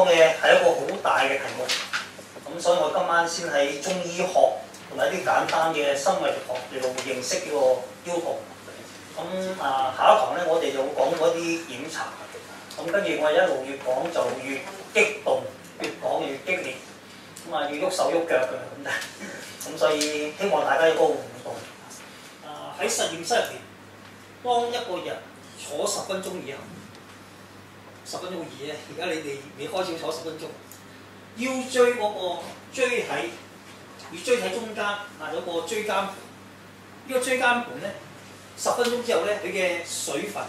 講嘅係一個好大嘅題目，咁所以我今晚先喺中醫學同埋一啲簡單嘅生物學嚟到認識呢個腰痛。咁下一堂咧，我哋就會講嗰啲檢查。咁跟住我哋一路越講就越激動，越講越激烈，咁要喐手喐腳嘅咁所以希望大家有個互動。喺實驗室入邊，當一個人坐10分鐘以後，10分鐘好易咧。而家你哋未開始坐10分鐘，腰椎嗰個椎體與椎體中間有個椎間盤，呢個椎間盤咧10分鐘之後咧，佢嘅水分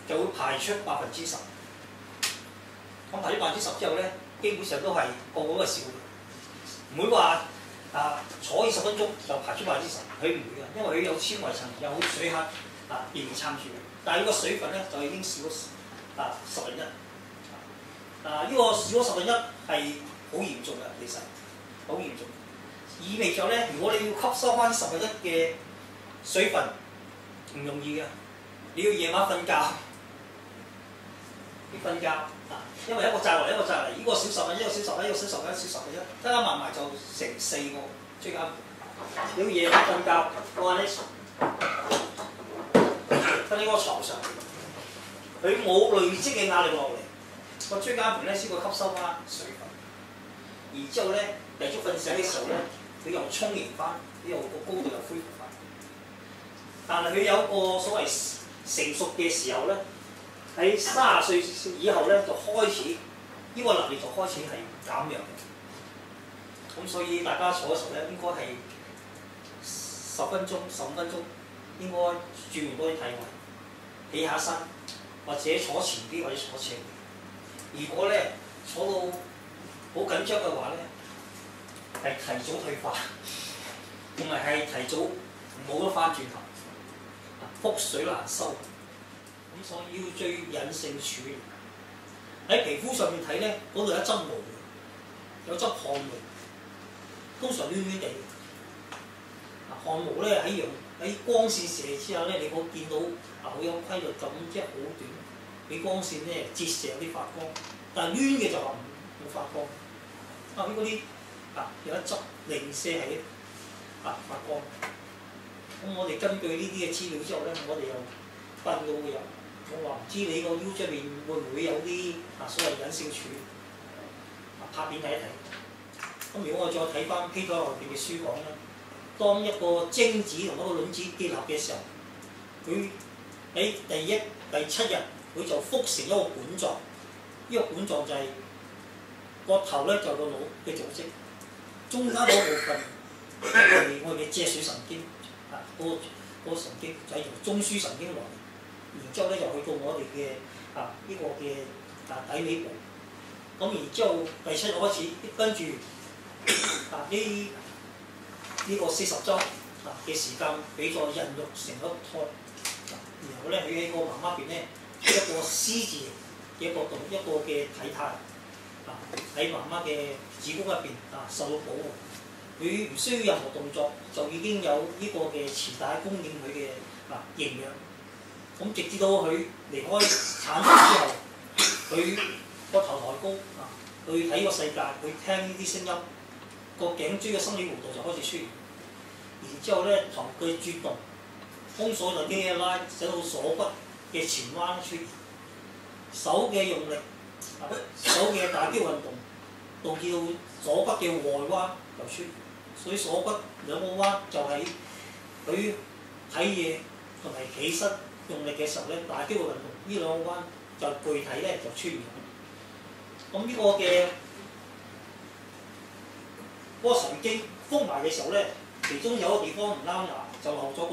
就會排出10%。咁排咗10%之後咧，基本上都係個個都係少嘅，唔會話坐20分鐘就排出10%，佢唔會嘅，因為佢有纖維層，有水核仍然撐住嘅。但係呢個水分咧就已經少咗1/10。呢個少咗1/10係好嚴重嘅，其實好嚴重，意味著咧，如果你要吸收翻1/10嘅水分，唔容易嘅，你要夜晚瞓覺，要瞓覺。因為一個債落嚟，一個債嚟，呢個少10，一個少10，一個少10，一個少10，加加埋埋就成4個椎間盤。你要夜晚瞓覺，我話你瞓喺個床上，佢冇累積嘅壓力落嚟，個椎間盤咧先會吸收翻水分，然之後咧繼續瞓醒嘅時候咧，佢又充盈翻，呢個高度又恢復翻。但係佢有一個所謂成熟嘅時候咧。喺30歲以後咧，就開始呢個能力就開始係減弱嘅。咁所以大家坐嘅時候咧，應該係10分鐘、15分鐘，應該轉換多啲體位，起下身，或者坐前啲或者坐斜啲。如果咧坐到好緊張嘅話咧，係提早退化，同埋係提早冇得翻轉頭，覆水難收。咁所以腰椎隱性處喺皮膚上面睇咧，嗰度有一執毛，有執汗毛，通常攣攣地。汗毛咧喺光線射之下咧，你會見到好有規律咁，即係好短，俾光線咧折射有啲發光。但係攣嘅就話冇發光。呢嗰啲有一執零舍係發光。咁我哋根據呢啲嘅資料之後咧，我哋又分到會有。我話唔知你個腰椎入面會唔會有啲所謂隱性處，拍片睇一睇。咁如果我再睇翻胚胎內邊嘅書講咧，當一個精子同一個卵子結合嘅時候，佢喺第7日佢就覆成一個管狀，呢個管狀就係個頭咧就係個腦嘅組織，中間嗰部分係我哋嘅脊髓神經，個神經就係由中樞神經來。然之後咧就去到我哋嘅呢個嘅底尾部，咁然之後第7日開始，跟住呢個40週嘅時間俾咗孕育成一個胎，然後咧佢喺個媽媽邊咧一個獅字嘅一個嘅體態，喺媽媽嘅子宮入邊受到保護，佢唔需要任何動作就已經有呢個嘅臍帶供應佢嘅營養。咁直至到佢離開產房之後，佢個頭抬高去睇個世界，去聽呢啲聲音，個頸椎嘅生理弧度就開始出現。然之後咧，頭佢轉動，胸鎖就經一拉，使到鎖骨嘅前彎出現。手嘅用力，手嘅大肌運動，導致到鎖骨嘅外彎就出現。所以鎖骨兩個彎就係佢睇嘢同埋起身用力嘅時候咧，大肌肉運動呢兩個彎就具體咧就出現。咁呢個嘅嗰個神經封埋嘅時候咧，其中有一個地方唔啱牙，就漏咗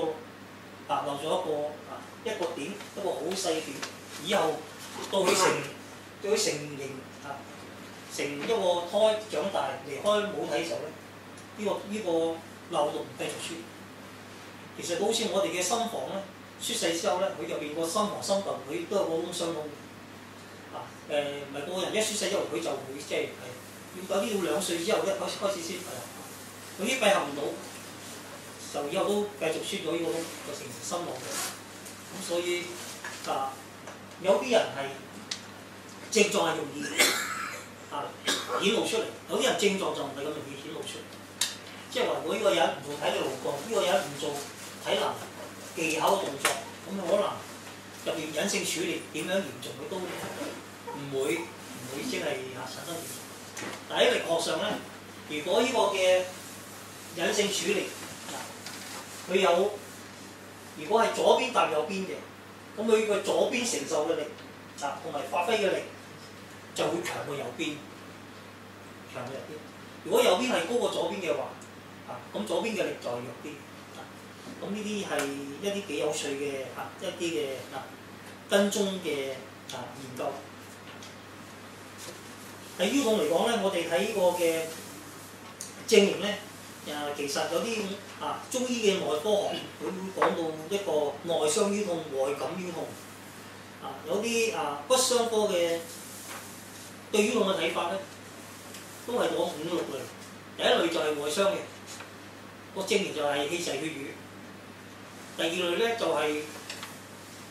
一個點，一個好細嘅點。以後到佢成形成一個胎長大離開母體嘅時候咧，呢個漏洞繼續出現。其實好似我哋嘅心房咧。出世之後咧，佢入邊個心房心臟佢都有個窿傷窿。唔係個人一出世之後佢就會即係有啲要2歲之後咧開始先閉合，佢啲閉合唔到，就以後都繼續出咗呢個窿，就成心臟病。咁所以有啲人係症狀係容易顯露出嚟，有啲人症狀就唔係咁容易顯露出嚟。即係話，如果呢個人唔做體力勞動，呢個人唔做體能技巧嘅動作，咁可能入邊隱性處理點樣嚴重，佢都唔會即係產生嚴重。但喺力學上咧，如果呢個嘅隱性處理佢有，如果係左邊搭右邊嘅，咁佢個左邊承受嘅力同埋發揮嘅力就會強過右邊，強過右邊。如果右邊係高過左邊嘅話，咁左邊嘅力就弱啲。咁呢啲係一啲幾有趣嘅一啲嘅跟蹤嘅研究。喺腰痛嚟講咧，我哋睇呢個嘅證明咧，其實有啲中醫嘅內科學，佢會講到一個內傷腰痛、外感腰痛。有啲骨傷科嘅對腰痛嘅睇法咧，都係講5、6類。第一類就係外傷嘅，個證明就係氣滯血瘀。第二類咧就係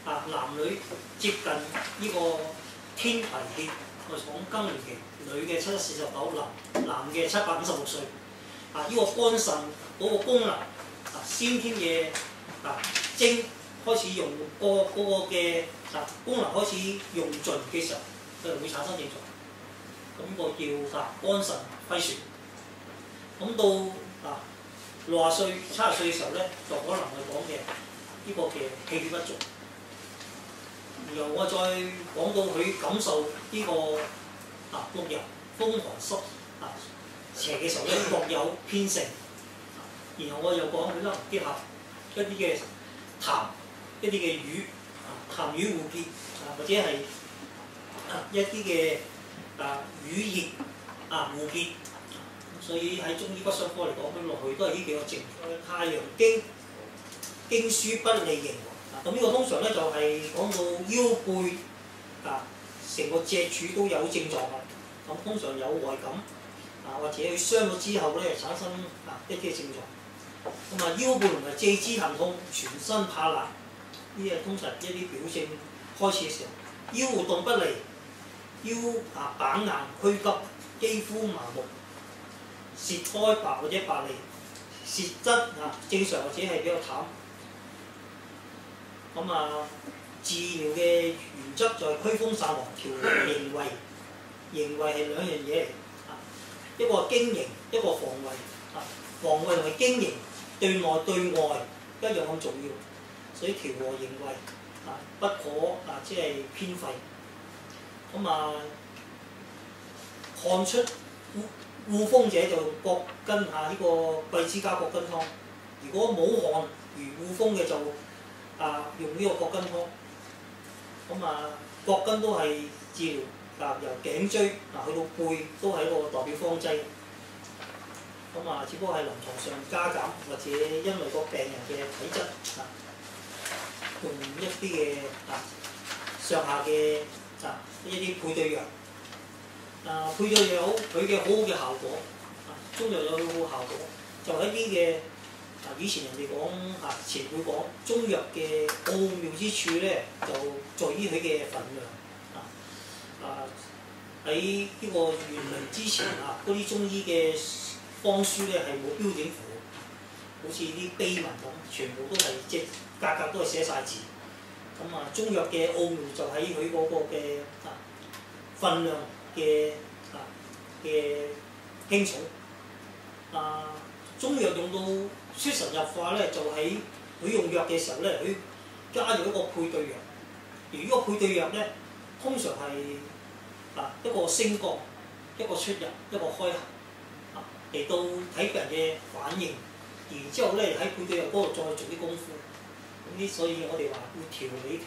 男女接近呢個天葵欠，我哋講更年期，女嘅77、49，男嘅756歲。呢個肝腎嗰個功能先天嘅精開始用嗰個嘅功能開始用盡嘅時候，佢就會產生症狀。咁呢個叫肝腎虧損。咁到60歲、70歲嘅時候咧，就可能係講嘅呢個嘅氣血不足。然後我再講到佢感受呢個六淫風寒濕邪嘅時候咧，各有偏盛。然後我又講佢可能結合一啲嘅痰、一啲嘅瘀、痰瘀互結或者係一啲嘅瘀熱互結。所以喺中醫骨傷科嚟講，佢落去都係呢幾個症。太陽經經書不利形。咁呢個通常咧就係講到腰背成個脊柱都有症狀嘅。咁通常有外感或者佢傷咗之後咧產生一啲嘅症狀。咁腰背同埋四肢疼痛、全身怕冷，呢啲係通常一啲表證開始嘅時候。腰活動不利，腰板硬拘急，肌膚麻木，舌苔白或者白膩，舌質正常或者係比較淡。咁治療嘅原則就係驅風散寒、調營衛。營衛係2樣嘢嚟，一個係經營，一個防衛。防衛同埋經營對內對外一樣咁重要，所以調和營衛不可即係偏廢。汗出惡風者就葛根呢個桂枝加葛根湯。如果冇汗如惡風嘅就用呢個葛根湯。葛根都係治療由頸椎去到背都係一個代表方劑。只不過係臨床上加減，或者因為個病人嘅體質用一啲嘅上下嘅一啲配對藥。配對藥佢嘅好好嘅效果，中藥有好好效果。就喺啲嘅以前人哋講前輩講中藥嘅奧妙之處咧，就在於佢嘅份量。喺呢個元明之前嗰啲中醫嘅方書咧係冇標點符，好似啲碑文咁，全部都係格格都係寫晒字。中藥嘅奧妙就喺佢嗰個嘅分量嘅輕重。中藥用到出神入化咧，就喺佢用藥嘅時候咧，佢加入一個配對藥。而呢個配對藥咧，通常係一個升降、一個出入、一個開合。嚟到睇病人嘅反應，然之後咧喺配對藥嗰度再做啲功夫。所以我哋話要調理。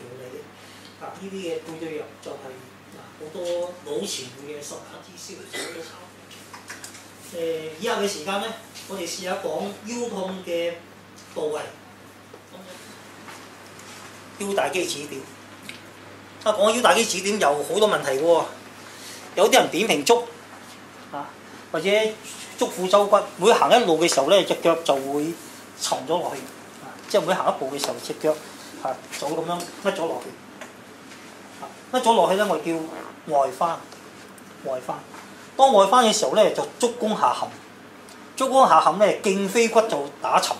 呢啲嘅配對藥就係好多老前輩嘅十大之師嚟做嘅參考。以下嘅時間咧，我哋試下講腰痛嘅部位。腰大肌指點。講腰大肌指點有好多問題嘅喎，有啲人扁平足或者足庫舟骨，每行一路嘅時候咧，隻腳就會沉咗落去，即係每行一步嘅時候，隻腳就咁樣甩咗落去。甩咗落去咧，我哋叫外翻。當外翻嘅時候咧，就足弓下陷，足弓下陷咧，脛腓骨就打沉，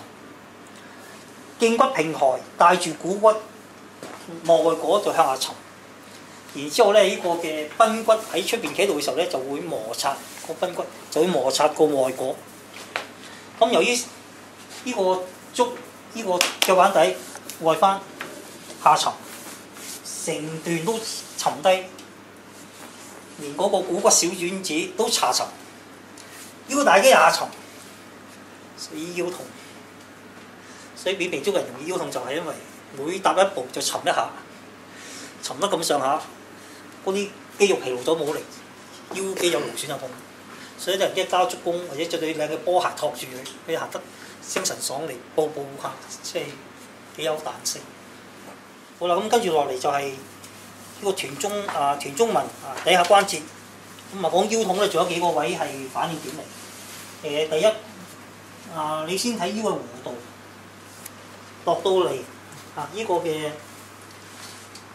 脛骨平抬，帶住股骨外果就向下沉。然之後咧，呢個嘅髕骨喺出邊企度嘅時候咧，就會摩擦個髕骨，就會摩擦個外果。咁由於呢個呢個腳板底外翻下沉，成段都沉低，連嗰個股骨小丸子都下沉，腰大肌下沉，所以腰痛。所以扁平足人容易腰痛就係因為每踏一步就沉一下，沉得咁上下。嗰啲肌肉疲勞咗冇力，腰肌有勞損就痛，所以啲人一交足弓或者着對靚嘅波鞋托住佢行得精神爽利，步步行，即係幾有彈性。好啦，咁跟住落嚟就係呢個團中紋底下關節。咁講腰痛咧，仲有幾個位係反應點嚟？第一你先睇腰嘅弧度，落到嚟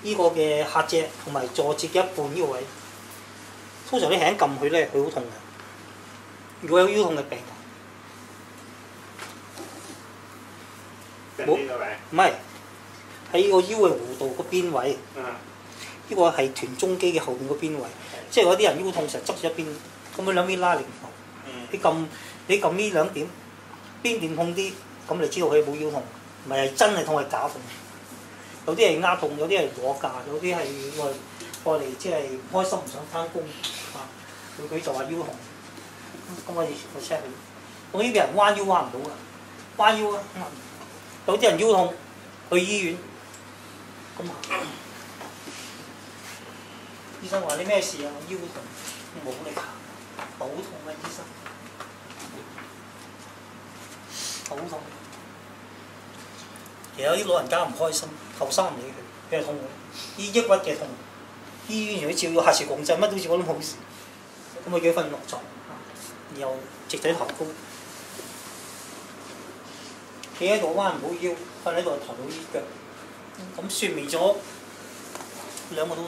呢個嘅下脊同埋坐節嘅一半呢個位，通常你輕撳佢咧，佢好痛嘅。如果有腰痛嘅病人，唔係喺呢個腰嘅弧度個邊位，呢個係臀中肌嘅後邊個邊位，即係有啲人腰痛成側住一邊，咁佢兩邊拉力唔同。你撳呢兩點，邊點痛啲，咁你知道佢冇腰痛，唔係真係痛係假痛。有啲係壓痛，有啲係攞架，有啲係愛嚟即係唔開心唔想返工佢就話腰痛。咁我 check 佢，我呢啲人彎腰彎唔到㗎，彎腰有啲人腰痛去醫院，咁醫生話你咩事啊？我腰痛，冇力行，好痛啊！醫生，好痛。其實有啲老人家唔開心，後生唔理佢，佢係痛嘅，抑鬱嘅痛。醫院如果照要核磁共振，乜都似我都冇事。咁佢叫佢瞓落床，然後直腿抬高，企喺度彎唔到腰，瞓喺度抬到呢腳，咁説明咗兩個都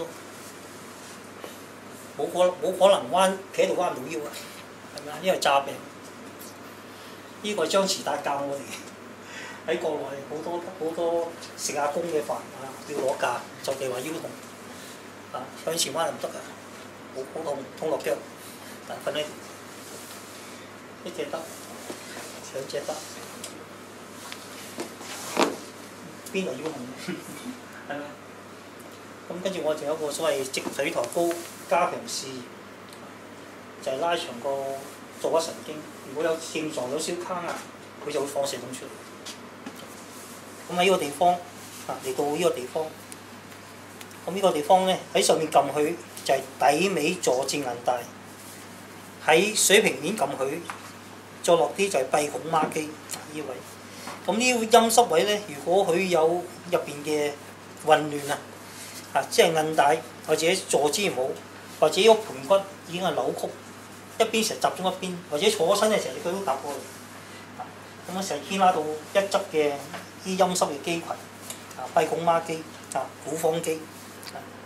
冇可能彎，企喺度彎唔到腰啊，係咪啊？因為詐病。呢個係張慈達教我哋。喺國內好多食下工嘅飯要攞假，就地話腰痛向前彎就唔得㗎，好痛落腳，但瞓喺度一隻得，兩隻得，邊度腰痛係咪？咁跟住我仲有一個所謂直腿抬高加強視野，就係拉長個坐骨神經。如果有症狀有燒卡壓，佢就會放射痛出嚟。咁喺呢個地方嚟到呢個地方，咁呢個地方咧喺上面撳佢就係底尾坐節韌帶，喺水平面撳佢，再落啲就係閉孔孖肌呢位。咁呢個陰濕位咧，如果佢有入邊嘅混亂即係韌帶或者坐姿唔好，或者個盤骨已經係扭曲，一邊成日集中一邊，或者坐身嘅時候佢都搭過嚟，咁樣成日牽拉到一側嘅啲陰濕嘅肌群，閉孔孖肌股方肌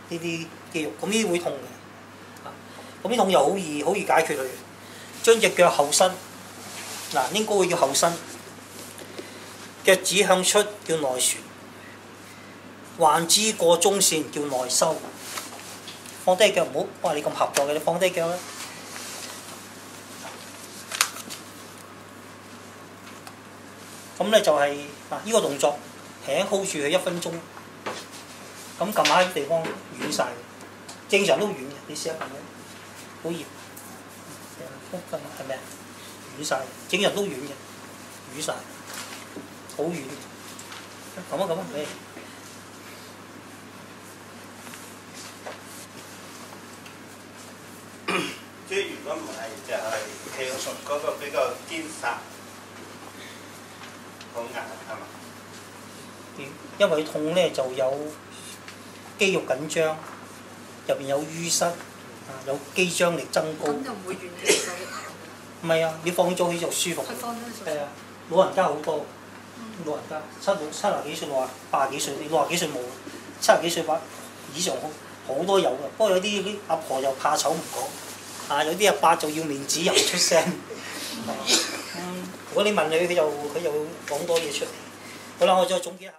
呢啲肌肉，咁呢啲會痛嘅。咁呢痛又好易解決佢，將隻腳後伸，應該會叫後伸，腳趾向出叫內旋，橫肢過中線叫內收。放低腳唔好，我話你咁合作嘅，你放低腳啦。咁咧就係呢個動作，輕 hold 住佢1分鐘。咁撳下啲地方軟晒，正常都軟嘅，你試下撳下，好熱，係咪啊？軟晒，正常都軟嘅，軟晒，好軟。咁你。即係如果唔係就係企個順嗰個比較堅實，好硬係嘛？因為痛咧就有肌肉緊張，入邊有淤塞，有肌張力增高。咁就唔會軟嘅手。唔係啊，你放咗佢就舒服。係啊，老人家好多，老人家70幾歲、80幾歲，60幾歲冇，70幾歲以上好多有㗎。不過有啲阿婆又怕醜唔講，有啲阿伯就要面子又唔出聲。如果你問佢，佢又講多嘢出嚟。好啦，我再總結下。